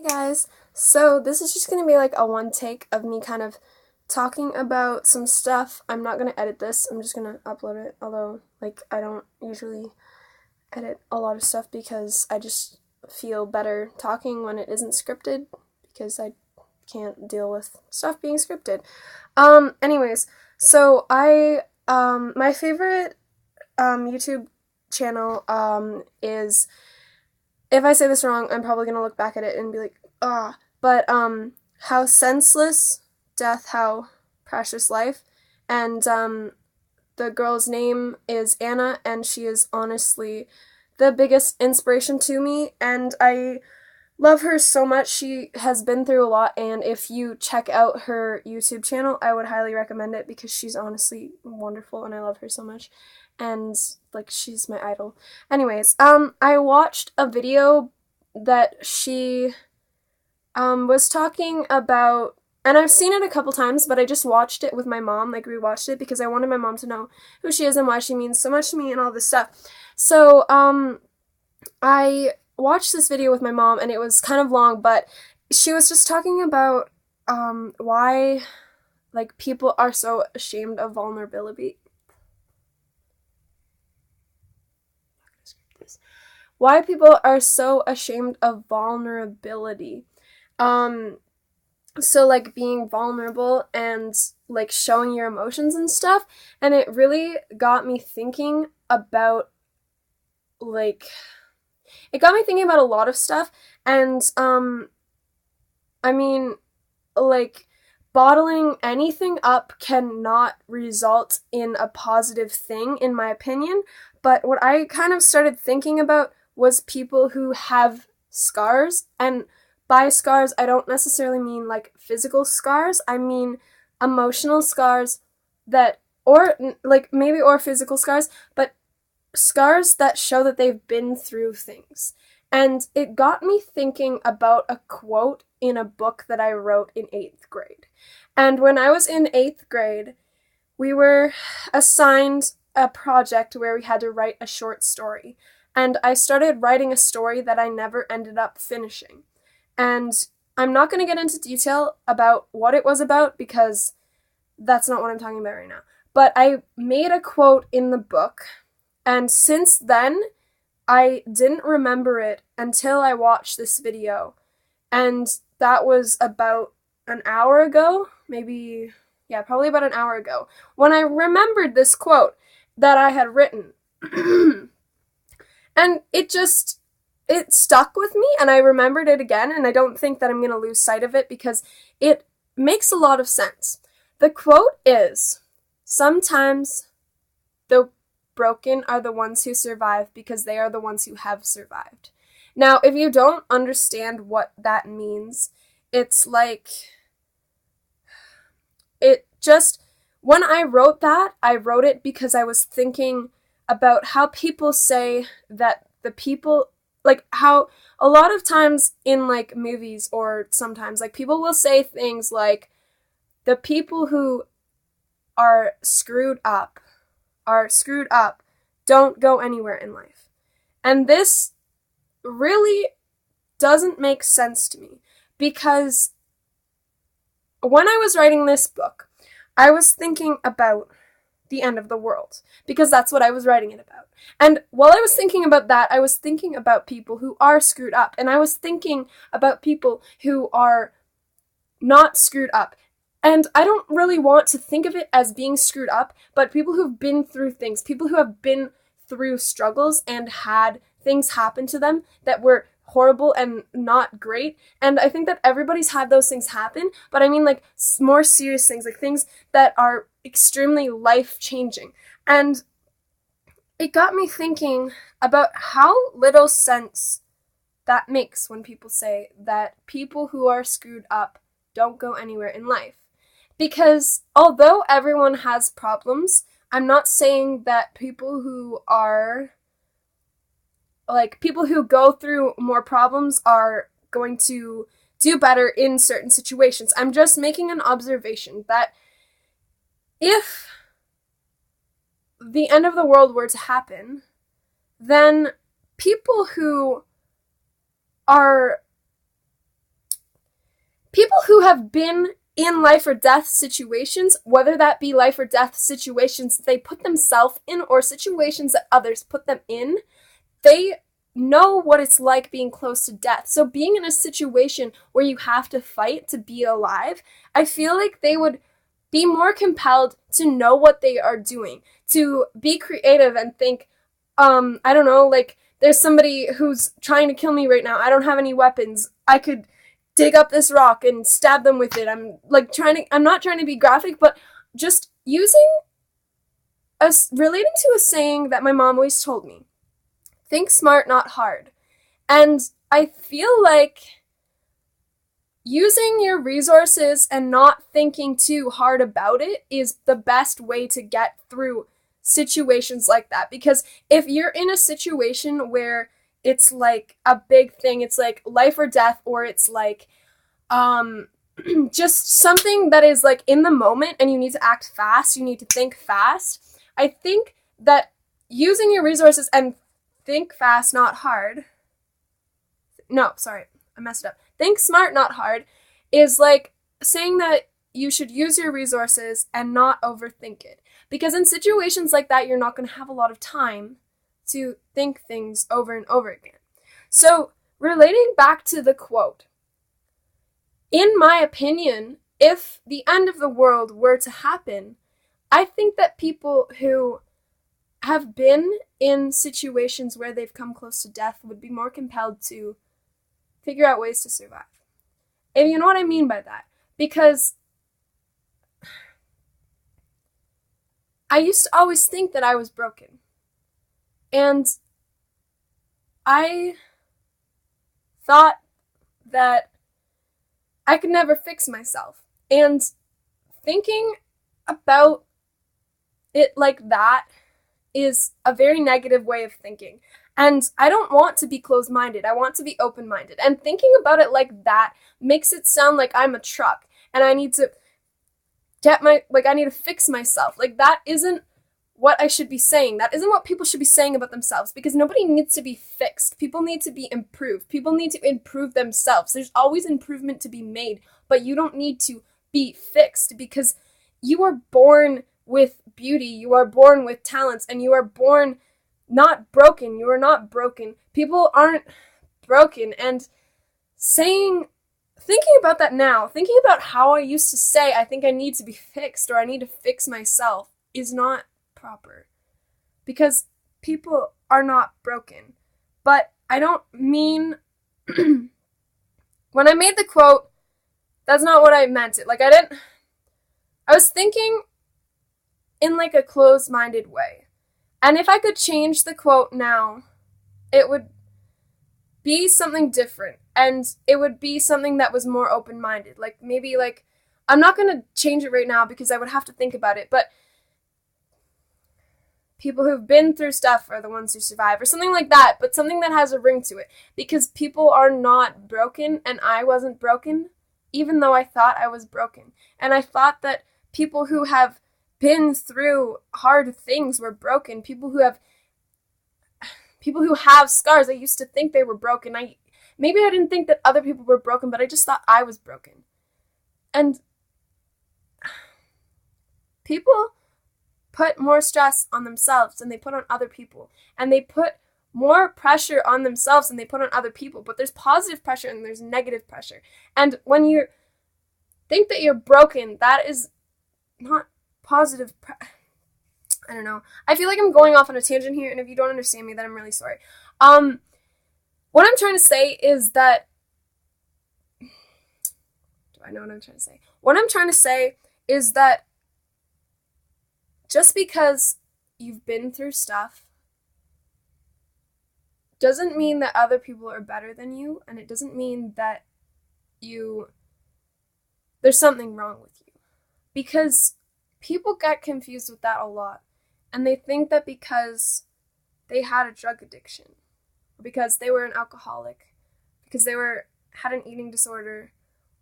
Guys, so this is just gonna be like a one take of me kind of talking about some stuff. I'm not gonna edit this, I'm just gonna upload it, although like I don't usually edit a lot of stuff because I just feel better talking when it isn't scripted because I can't deal with stuff being scripted. Anyways, so my favorite YouTube channel is, if I say this wrong, I'm probably gonna look back at it and be like, ah. But how senseless death, how precious life, and the girl's name is Anna, and she is honestly the biggest inspiration to me, and I love her so much. She has been through a lot, and if you check out her YouTube channel, I would highly recommend it because she's honestly wonderful, and I love her so much. And like she's my idol. Anyways, I watched a video that she was talking about, and I've seen it a couple times, but I just watched it with my mom, like rewatched it because I wanted my mom to know who she is and why she means so much to me and all this stuff. So, I watched this video with my mom and it was kind of long, but she was just talking about why like people are so ashamed of vulnerability. Why people are so ashamed of vulnerability. Um so like being vulnerable and like showing your emotions and stuff, and it really got me thinking about like it got me thinking about a lot of stuff, and I mean, like, bottling anything up cannot result in a positive thing, in my opinion. But what I kind of started thinking about was people who have scars. And by scars, I don't necessarily mean like physical scars, I mean emotional scars that, or like maybe, or physical scars, but scars that show that they've been through things. And it got me thinking about a quote in a book that I wrote in 8th grade. And when I was in 8th grade, we were assigned a project where we had to write a short story. And I started writing a story that I never ended up finishing. And I'm not going to get into detail about what it was about because that's not what I'm talking about right now. But I made a quote in the book, and since then, I didn't remember it until I watched this video. And that was about an hour ago, maybe, yeah, probably about an hour ago, when I remembered this quote that I had written. And it stuck with me, and I remembered it again, and I don't think that I'm going to lose sight of it because it makes a lot of sense. The quote is, "Sometimes the broken are the ones who survive because they are the ones who have survived." Now, if you don't understand what that means, it's like, it just, when I wrote that, I wrote it because I was thinking about how people say that the people, like how a lot of times in like movies or sometimes, like people will say things like, the people who are screwed up are screwed up, don't go anywhere in life. And this really doesn't make sense to me because when I was writing this book, I was thinking about the end of the world because that's what I was writing it about. And while I was thinking about that, I was thinking about people who are screwed up, and I was thinking about people who are not screwed up. And I don't really want to think of it as being screwed up, but people who've been through things, people who have been through struggles and had things happen to them that were horrible and not great. And I think that everybody's had those things happen, but I mean like more serious things, like things that are extremely life-changing. And it got me thinking about how little sense that makes when people say that people who are screwed up don't go anywhere in life. Because although everyone has problems, I'm not saying that people who are, like, people who go through more problems are going to do better in certain situations. I'm just making an observation that if the end of the world were to happen, then people who are who have been in life or death situations, whether that be life or death situations they put themselves in or situations that others put them in, they know what it's like being close to death. So being in a situation where you have to fight to be alive, I feel like they would be more compelled to know what they are doing, to be creative and think, I don't know, like, there's somebody who's trying to kill me right now. I don't have any weapons. I could dig up this rock and stab them with it. I'm not trying to be graphic, but just relating to a saying that my mom always told me. Think smart, not hard. And I feel like using your resources and not thinking too hard about it is the best way to get through situations like that. Because if you're in a situation where it's like a big thing, it's like life or death, or it's like just something that is like in the moment and you need to act fast, you need to think fast, I think that using your resources and think fast, not hard. No, sorry, I messed up. Think smart, not hard is like saying that you should use your resources and not overthink it. Because in situations like that, you're not going to have a lot of time to think things over and over again. So, relating back to the quote, in my opinion, if the end of the world were to happen, I think that people who have been in situations where they've come close to death would be more compelled to figure out ways to survive. And you know what I mean by that? Because I used to always think that I was broken. And I thought that I could never fix myself. And thinking about it like that is a very negative way of thinking. And I don't want to be closed-minded. I want to be open-minded. And thinking about it like that makes it sound like I'm a truck and I need to I need to fix myself. Like, that isn't what I should be saying. That isn't what people should be saying about themselves, because nobody needs to be fixed. People need to be improved. People need to improve themselves. There's always improvement to be made, but you don't need to be fixed, because you are born with beauty. You are born with talents, and you are born not broken. You are not broken. People aren't broken. And thinking about that now, thinking about how I used to say I think I need to be fixed or I need to fix myself is not proper, because people are not broken. But I don't mean when I made the quote, that's not what I meant it. I was thinking in like a closed-minded way. And if I could change the quote now, it would be something different. And it would be something that was more open-minded. I'm not going to change it right now because I would have to think about it, but people who've been through stuff are the ones who survive, or something like that, but something that has a ring to it. Because people are not broken, and I wasn't broken, even though I thought I was broken. And I thought that people who have been through hard things were broken. People who have scars, I used to think they were broken. Maybe I didn't think that other people were broken, but I just thought I was broken. And people put more stress on themselves than they put on other people. And they put more pressure on themselves than they put on other people. But there's positive pressure and there's negative pressure. And when you think that you're broken, that is not positive I don't know. I feel like I'm going off on a tangent here, and if you don't understand me, then I'm really sorry. What I'm trying to say is that... Do I know what I'm trying to say? What I'm trying to say is that just because you've been through stuff doesn't mean that other people are better than you, and it doesn't mean that there's something wrong with you. Because people get confused with that a lot. And they think that because they had a drug addiction, or because they were an alcoholic, because they had an eating disorder,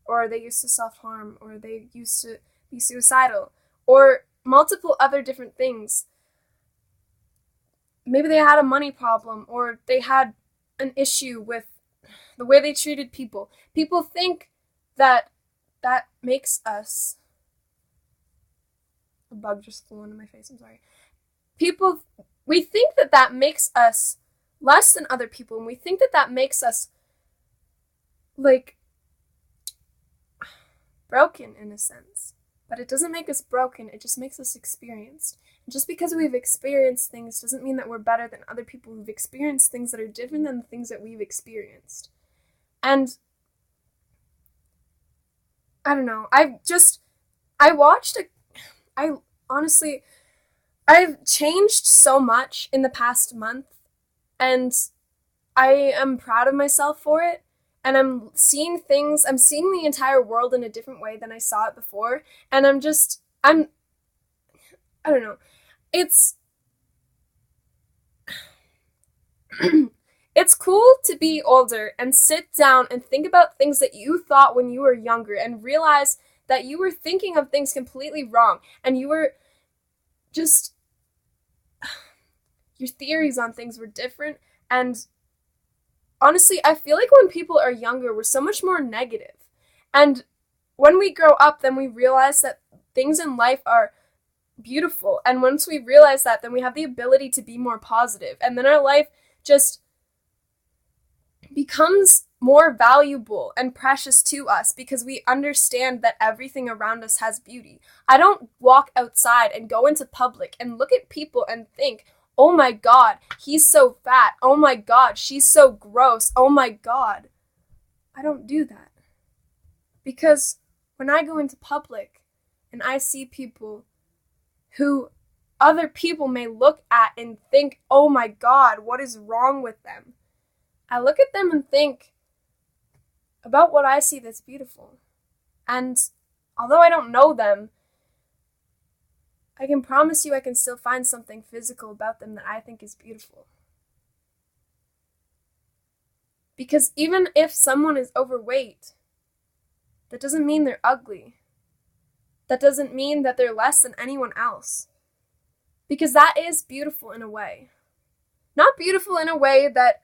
or they used to self-harm, or they used to be suicidal, or multiple other different things. Maybe they had a money problem, or they had an issue with the way they treated people. People think that that makes us, a bug just flew into my face, I'm sorry. We think that that makes us less than other people, and we think that that makes us, like, broken in a sense. But it doesn't make us broken, it just makes us experienced. And just because we've experienced things doesn't mean that we're better than other people who've experienced things that are different than the things that we've experienced. And I don't know, honestly, I've changed so much in the past month, and I am proud of myself for it. And I'm seeing the entire world in a different way than I saw it before. And I don't know. It's, it's cool to be older and sit down and think about things that you thought when you were younger and realize that you were thinking of things completely wrong. And you were just, your theories on things were different. And honestly, I feel like when people are younger, we're so much more negative. And when we grow up, then we realize that things in life are beautiful. And once we realize that, then we have the ability to be more positive. And then our life just becomes more valuable and precious to us because we understand that everything around us has beauty. I don't walk outside and go into public and look at people and think, oh my God, he's so fat. Oh my God, she's so gross. Oh my God. I don't do that. Because when I go into public and I see people who other people may look at and think, oh my God, what is wrong with them? I look at them and think about what I see that's beautiful. And although I don't know them, I can promise you I can still find something physical about them that I think is beautiful. Because even if someone is overweight, that doesn't mean they're ugly. That doesn't mean that they're less than anyone else. Because that is beautiful in a way. Not beautiful in a way that,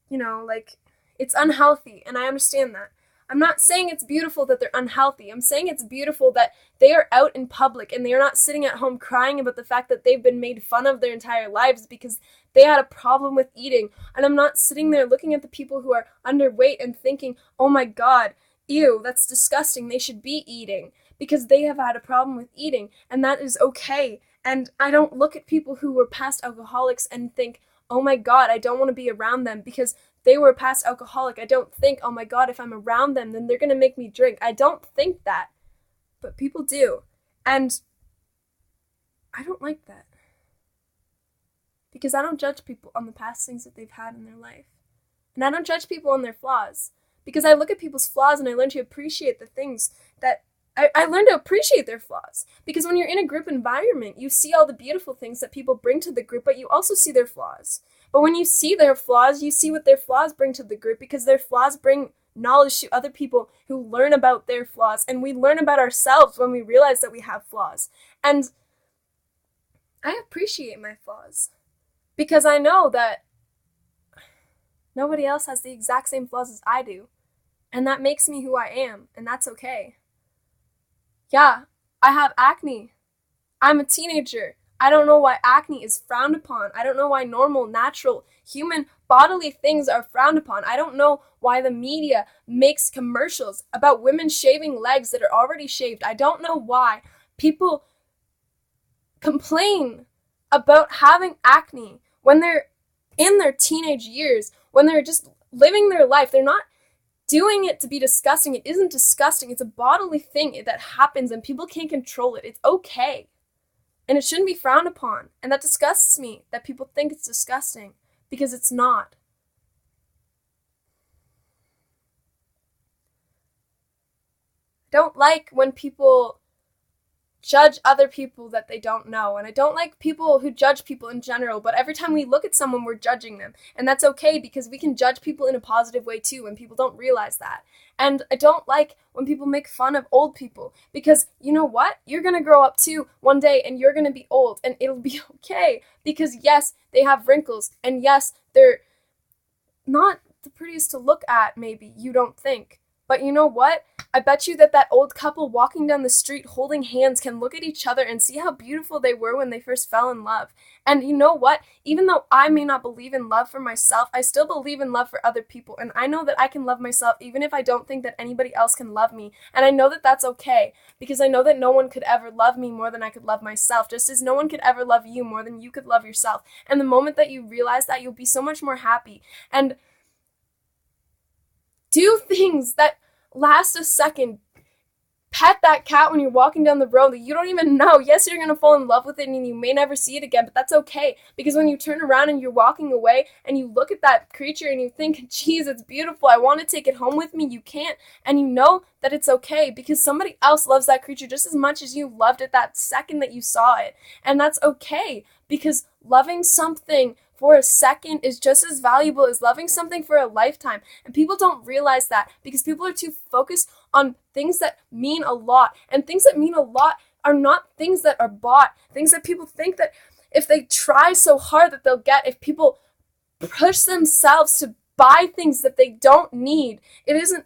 like, it's unhealthy, and I understand that. I'm not saying it's beautiful that they're unhealthy. I'm saying it's beautiful that they are out in public and they are not sitting at home crying about the fact that they've been made fun of their entire lives because they had a problem with eating. And I'm not sitting there looking at the people who are underweight and thinking, oh my God, ew, that's disgusting. They should be eating because they have had a problem with eating, and that is okay. And I don't look at people who were past alcoholics and think, oh my God, I don't want to be around them because they were past alcoholic. I don't think, oh my God, if I'm around them, then they're going to make me drink. I don't think that. But people do. And I don't like that. Because I don't judge people on the past things that they've had in their life. And I don't judge people on their flaws. Because I look at people's flaws and I learn to appreciate the things that I learn to appreciate their flaws. Because when you're in a group environment, you see all the beautiful things that people bring to the group, but you also see their flaws. But when you see their flaws, you see what their flaws bring to the group, because their flaws bring knowledge to other people who learn about their flaws. And we learn about ourselves when we realize that we have flaws. And I appreciate my flaws. Because I know that nobody else has the exact same flaws as I do. And that makes me who I am. And that's okay. Yeah, I have acne. I'm a teenager. I don't know why acne is frowned upon. I don't know why normal, natural, human bodily things are frowned upon. I don't know why the media makes commercials about women shaving legs that are already shaved. I don't know why people complain about having acne when they're in their teenage years, when they're just living their life. They're not doing it to be disgusting. It isn't disgusting. It's a bodily thing that happens and people can't control it. It's okay. And it shouldn't be frowned upon. And that disgusts me, that people think it's disgusting, because it's not. I don't like when people judge other people that they don't know. And I don't like people who judge people in general, but every time we look at someone, we're judging them. And that's okay, because we can judge people in a positive way too, and people don't realize that. And I don't like when people make fun of old people, because you know what? You're going to grow up too one day, and you're going to be old, and it'll be okay. Because yes, they have wrinkles, and yes, they're not the prettiest to look at, maybe, you don't think. But you know what? I bet you that that old couple walking down the street holding hands can look at each other and see how beautiful they were when they first fell in love. And you know what? Even though I may not believe in love for myself, I still believe in love for other people. And I know that I can love myself even if I don't think that anybody else can love me. And I know that that's okay because I know that no one could ever love me more than I could love myself, just as no one could ever love you more than you could love yourself. And the moment that you realize that, you'll be so much more happy. And do things that last a second. Pet that cat when you're walking down the road that you don't even know. Yes, you're going to fall in love with it and you may never see it again, but that's okay. Because when you turn around and you're walking away and you look at that creature and you think, geez, it's beautiful, I want to take it home with me, you can't. And you know that it's okay because somebody else loves that creature just as much as you loved it that second that you saw it. And that's okay because loving something for a second is just as valuable as loving something for a lifetime. And people don't realize that because people are too focused on things that mean a lot. And things that mean a lot are not things that are bought. Things that people think that if they try so hard that they'll get, if people push themselves to buy things that they don't need, it isn't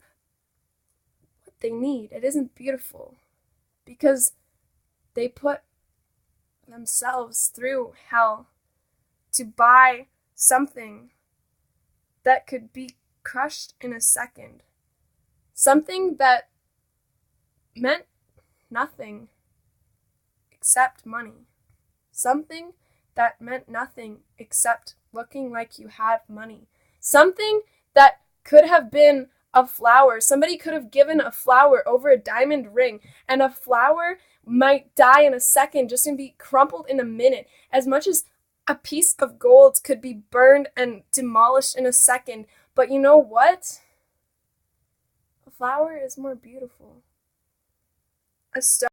what they need. It isn't beautiful because they put themselves through hell to buy something that could be crushed in a second. Something that meant nothing except money. Something that meant nothing except looking like you had money. Something that could have been a flower. Somebody could have given a flower over a diamond ring, and a flower might die in a second, just and be crumpled in a minute. As much as a piece of gold could be burned and demolished in a second. But you know what? A flower is more beautiful. A stone